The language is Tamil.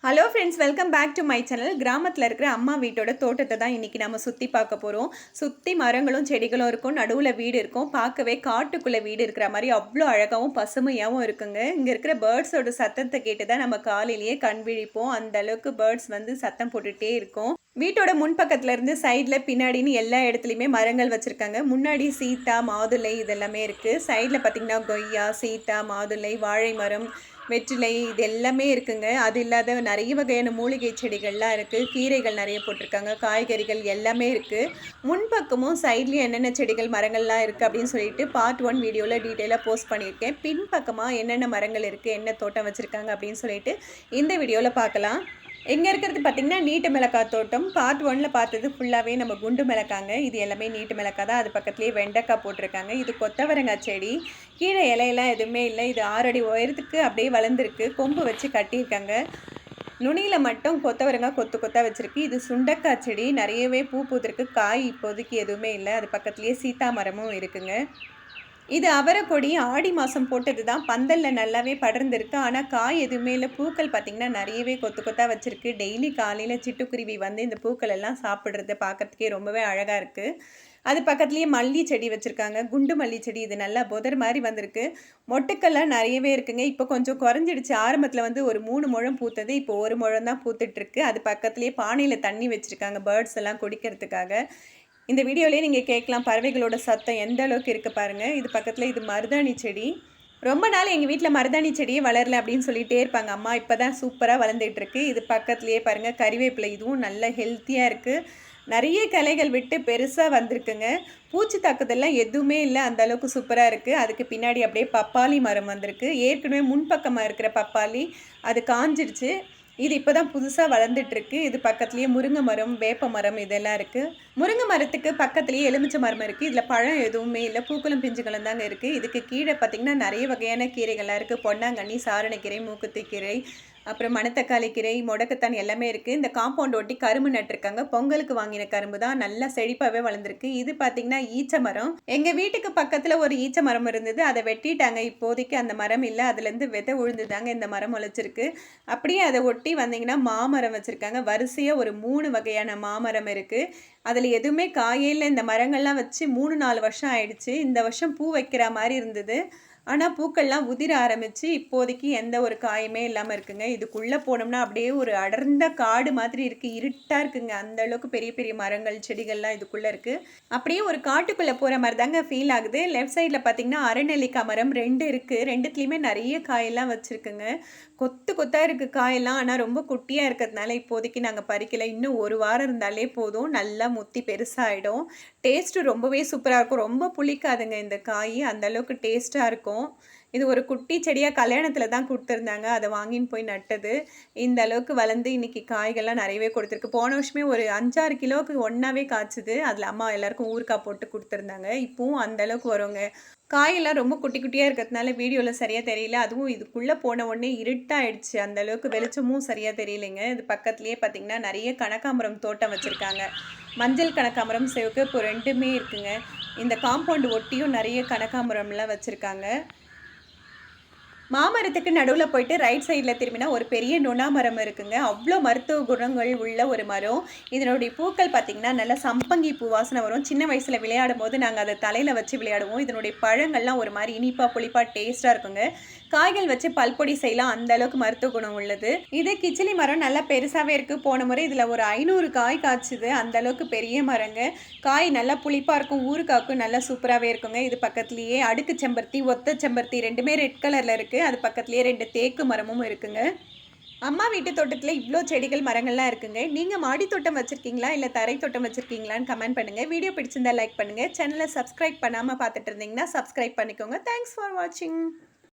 Hello friends, welcome back to my channel. கிராமத்தில் இருக்கிற அம்மா வீட்டோட தோட்டத்தை தான் இன்றைக்கி நம்ம சுற்றி பார்க்க போகிறோம். சுற்றி மரங்களும் செடிகளும் இருக்கும், நடுவில் வீடு இருக்கும். பார்க்கவே காட்டுக்குள்ளே வீடு இருக்கிற மாதிரி அவ்வளோ அழகாகவும் பசுமையாகவும் இருக்குங்க. இங்கே இருக்கிற பேர்ட்ஸோட சத்தத்தை கேட்டு தான் நம்ம காலையிலேயே கண் விழிப்போம். அந்த அளவுக்கு பேர்ட்ஸ் வந்து சத்தம் போட்டுகிட்டே இருக்கும். வீட்டோட முன்பக்கத்துல இருந்து சைடில் பின்னாடின்னு எல்லா இடத்துலையுமே மரங்கள் வச்சுருக்காங்க. முன்னாடி சீத்தா, மாதுளை இதெல்லாமே இருக்குது. சைடில் பார்த்திங்கன்னா கொய்யா, சீத்தா, மாதுளை, வாழை மரம், வெற்றிலை இது எல்லாமே இருக்குங்க. அது இல்லாத நிறைய வகையான மூலிகை செடிகள்லாம் இருக்குது. கீரைகள் நிறைய போட்டிருக்காங்க. காய்கறிகள் எல்லாமே இருக்குது. முன்பக்கமும் சைட்லேயும் என்னென்ன செடிகள் மரங்கள்லாம் இருக்குது அப்படின்னு சொல்லிட்டு பார்ட் 1 வீடியோவில் டீட்டெயிலாக போஸ்ட் பண்ணியிருக்கேன். பின்பக்கமாக என்னென்ன மரங்கள் இருக்குது, என்ன தோட்டம் வச்சுருக்காங்க அப்படின்னு சொல்லிட்டு இந்த வீடியோவில் பார்க்கலாம். இங்கே இருக்கிறது பார்த்திங்கன்னா நீட்டு மிளகாய் தோட்டம். பார்ட் 1ல் பார்த்தது ஃபுல்லாகவே நம்ம குண்டு மிளகாங்க. இது எல்லாமே நீட்டு மிளகாய் தான். அது பக்கத்துலேயே வெண்டைக்காய் போட்டிருக்காங்க. இது கொத்தவரங்காய் செடி. கீழே இலையெல்லாம் எதுவுமே இல்லை. இது 6 அடி உயரத்துக்கு அப்படியே வளர்ந்துருக்கு. கொம்பு வச்சு கட்டியிருக்காங்க. நுனியில் மட்டும் கொத்தவரங்காய் கொத்து கொத்தாக வச்சுருக்கு. இது சுண்டக்காய் செடி. நிறையவே பூ பூத்திருக்கு. காய் இப்போதைக்கு எதுவுமே இல்லை. அது பக்கத்துலேயே சீத்தா மரமும் இருக்குங்க. இது அவரைக்கொடி. ஆடி மாதம் போட்டது தான். பந்தலில் நல்லாவே படர்ந்துருக்கு. ஆனால் காய் எதுவுமே இல்லை. பூக்கள் பார்த்திங்கன்னா நிறையவே கொத்து கொத்தாக வச்சுருக்கு. டெய்லி காலையில் சிட்டுக்குருவி வந்து இந்த பூக்கள் எல்லாம் சாப்பிட்றது பார்க்குறதுக்கே ரொம்பவே அழகாக இருக்குது. அது பக்கத்துலேயே மல்லி செடி வச்சுருக்காங்க. குண்டு மல்லி செடி. இது நல்லா புதர் மாதிரி வந்திருக்கு. மொட்டுக்கள்லாம் நிறையவே இருக்குங்க. இப்போ கொஞ்சம் குறைஞ்சிடுச்சு. ஆரம்பத்தில் வந்து ஒரு 3 முழம் பூத்தது. இப்போ 1 முழம் தான் பூத்துட்ருக்கு. அது பக்கத்துலேயே பானையில் தண்ணி வச்சுருக்காங்க பேர்ட்ஸ் எல்லாம் குடிக்கிறதுக்காக. இந்த வீடியோலேயே நீங்கள் கேட்கலாம் பறவைகளோட சத்தம் எந்த அளவுக்கு இருக்குது பாருங்கள். இது பக்கத்தில் இது மருதாணி செடி. ரொம்ப நாள் எங்கள் வீட்டில் மருதாணி செடியே வளரல அப்படின்னு சொல்லிகிட்டே இருப்பாங்க அம்மா. இப்போ தான் சூப்பராக வளர்ந்துட்டுருக்கு. இது பக்கத்துலேயே பாருங்கள் கறிவேப்பிலை. இதுவும் நல்ல ஹெல்த்தியாக இருக்குது. நிறைய கிளைகள் விட்டு பெருசாக வந்திருக்குங்க. பூச்சி தாக்குதல்லாம் எதுவுமே இல்லை. அந்த அளவுக்கு சூப்பராக இருக்குது. அதுக்கு பின்னாடி அப்படியே பப்பாளி மரம் வந்திருக்கு. ஏற்கனவே முன்பக்கமாக இருக்கிற பப்பாளி அது காஞ்சிடுச்சு. இது இப்போ தான் புதுசாக வளர்ந்துட்டுருக்கு. இது பக்கத்துலேயே முருங்கை மரம், வேப்ப மரம் இதெல்லாம் இருக்குது. முருங்கை மரத்துக்கு பக்கத்துலேயே எலுமிச்சை மரம் இருக்குது. இதில் பழம் எதுவுமே இல்லை. பூக்களும் பிஞ்சுகளும் தாங்க இருக்குது. இதுக்கு கீழே பார்த்திங்கன்னா நிறைய வகையான கீரைகள்லாம் இருக்குது. பொன்னாங்கண்ணி, சாரணக்கீரை, மூக்குத்தி கீரை, அப்புறம் மணத்தக்காளி கீரை, முடக்கத்தான் எல்லாமே இருக்குது. இந்த காம்பவுண்ட் ஒட்டி கரும்பு நட்டுருக்காங்க. பொங்கலுக்கு வாங்கின கரும்பு தான். நல்லா செழிப்பாகவே வளர்ந்துருக்கு. இது பார்த்திங்கன்னா ஈச்ச மரம். எங்கள் வீட்டுக்கு பக்கத்தில் ஒரு ஈச்ச மரம் இருந்தது. அதை வெட்டிட்டாங்க. இப்போதைக்கு அந்த மரம் இல்லை. அதுலேருந்து விதை உழுந்துதாங்க இந்த மரம் முளைச்சிருக்கு. அப்படியே அதை ஒட்டி வந்தீங்கன்னா மாமரம் வச்சுருக்காங்க. வரிசையாக ஒரு 3 வகையான மாமரம் இருக்குது. அதில் எதுவுமே காயே. இந்த மரங்கள்லாம் வச்சு 3-4 வருஷம் ஆயிடுச்சு. இந்த வருஷம் பூ வைக்கிற மாதிரி இருந்தது. ஆனால் பூக்கள்லாம் உதிர ஆரம்பித்து இப்போதைக்கு எந்த ஒரு காயுமே இல்லாமல் இருக்குங்க. இதுக்குள்ளே போனோம்னா அப்படியே ஒரு அடர்ந்த காடு மாதிரி இருக்குது. இருட்டாக இருக்குங்க. அந்த அளவுக்கு பெரிய பெரிய மரங்கள் செடிகள்லாம் இதுக்குள்ளே இருக்குது. அப்படியே ஒரு காட்டுக்குள்ளே போகிற மாதிரி தாங்க ஃபீல் ஆகுது. லெஃப்ட் சைடில் பார்த்திங்கன்னா அரநெல்லிக்காய் மரம் 2 இருக்குது. 2த்துலேயுமே நிறைய காயெல்லாம் வச்சுருக்குங்க. கொத்து கொத்தாக இருக்குது காயெல்லாம். ஆனால் ரொம்ப குட்டியாக இருக்கிறதுனால இப்போதைக்கு நாங்கள் பறிக்கலை. இன்னும் 1 வாரம் இருந்தாலே போதும். நல்லா முத்தி பெருசாகிடும். டேஸ்ட்டு ரொம்பவே சூப்பராக இருக்கும். ரொம்ப புளிக்காதுங்க இந்த காய். அந்தளவுக்கு டேஸ்ட்டாக இருக்கும். இது ஒரு குட்டி செடியாக கல்யாணத்தில் தான் கொடுத்துருந்தாங்க. அதை வாங்கின்னு போய் நட்டது. இந்த அளவுக்கு வளர்ந்து இன்றைக்கி காய்கள்லாம் நிறையவே கொடுத்துருக்கு. போன வருஷமே ஒரு 5-6 கிலோவுக்கு ஒன்றாவே காய்ச்சுது. அதில் அம்மா எல்லாருக்கும் ஊறுகாய் போட்டு கொடுத்துருந்தாங்க. இப்போவும் அந்த அளவுக்கு வருங்க. காயெல்லாம் ரொம்ப குட்டி குட்டியாக இருக்கிறதுனால வீடியோவில் சரியாக தெரியல. அதுவும் இதுக்குள்ளே போன உடனே இருட்டாயிடுச்சு. அந்த அளவுக்கு வெளிச்சமும் சரியாக தெரியலைங்க. இது பக்கத்துலேயே பார்த்திங்கன்னா நிறைய கனகாம்பரம் தோட்டம் வச்சுருக்காங்க. மஞ்சள் கனகாம்பரம், சிவப்பு 2மே இருக்குங்க. இந்த காம்பவுண்டு ஒட்டியும் நிறைய கனகாம்பரம்லாம் வச்சுருக்காங்க. மாமரத்துக்கு நடுவில் போயிட்டு ரைட் சைடில் திரும்பினா ஒரு பெரிய நுணா மரம் இருக்குங்க. அவ்வளோ மருத்துவ குணங்கள் உள்ள ஒரு மரம். இதனுடைய பூக்கள் பார்த்திங்கன்னா நல்லா சம்பங்கி பூ வாசனை வரும். சின்ன வயசில் விளையாடும் போது நாங்கள் அதை தலையில் வச்சு விளையாடுவோம். இதனுடைய பழங்கள்லாம் ஒரு மாதிரி இனிப்பாக புளிப்பாக டேஸ்ட்டாக இருக்குங்க. காய்கள் வச்சு பல்பொடி செய்யலாம். அந்த அளவுக்கு மருத்துவ குணம் உள்ளது. இது கிச்சிலி மரம் நல்லா பெருசாகவே இருக்குது. போன முறை இதில் ஒரு 500 காய் காய்ச்சுது. அந்த அளவுக்கு பெரிய மரங்க. காய் நல்லா புளிப்பாக இருக்கும். ஊறுகாய்க்கும் நல்லா சூப்பராகவே இருக்குங்க. இது பக்கத்துலேயே அடுக்கு செம்பருத்தி, ஒத்த செம்பருத்தி 2மே ரெட் கலரில் இருக்குது. அது பக்கத்துலேயே 2 தேக்கு மரமும் இருக்குங்க. அம்மா வீட்டு தோட்டத்தில் இவ்வளோ செடிகள் மரங்கள்லாம் இருக்குங்க. நீங்கள் மாடி தோட்டம் வச்சுருக்கீங்களா இல்லை தரை தோட்டம் வச்சுருக்கீங்களான்னு கமெண்ட் பண்ணுங்கள். வீடியோ பிடிச்சிருந்தா லைக் பண்ணுங்கள். சேனலை சப்ஸ்கிரைப் பண்ணாமல் பார்த்துட்டு இருந்தீங்கன்னா சப்ஸ்கிரைப் பண்ணிக்கோங்க. தேங்க்ஸ் ஃபார் வாட்சிங்.